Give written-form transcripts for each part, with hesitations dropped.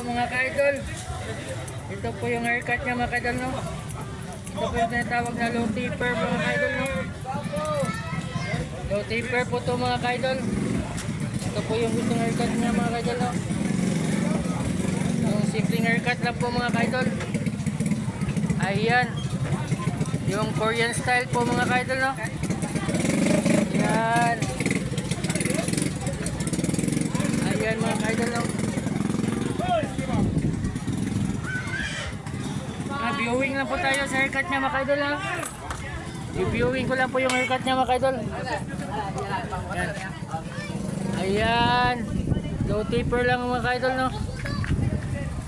mga ka-idol. Ito po yung haircut niya mga ka-idol, no? Ito po yung tinatawag na low taper mga ka-idol, no? Low taper po to mga ka-idol. Ito po yung gustong haircut niya mga ka-idol, no? Yung simpleng haircut lang po mga ka-idol. Ayan. Yung Korean style po mga ka-idol, no? Ayan. Ayan mga ka-idol, no? Viewing lang po tayo sa haircut niya mga ka-idol, no? I-viewing ko lang po yung haircut niya mga ka-idol. Ayan. Ayan. Low taper lang mga ka-idol, no?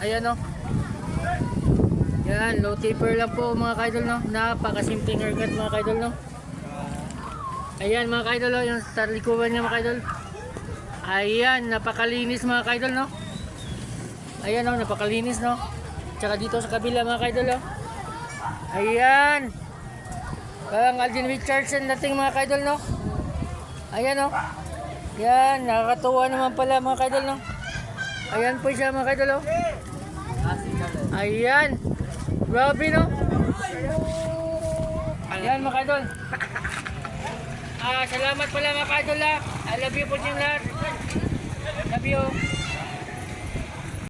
Ayan, no? Yan, low taper lang po mga ka-idol, no? Napakasimpleng haircut mga ka-idol, no? Ayan mga ka-idol, no? Yung talikuan niya mga ka-idol. Ayan, napakalinis mga ka-idol, no? Ayan, no? Napakalinis, no? Tsaka dito sa kabila mga ka-idol, no? Ayan. Parang Alden Richardson dating mga ka-idol, no? Ayan, no? Yan, nakakatuwa naman pala mga ka-idol, no? Ayan po siya mga ka-idol, no? Ayan. Grabe, no? Ayan mga ka-idol. Salamat pala mga ka-idol, ha? I love you po yung lahat. Love you.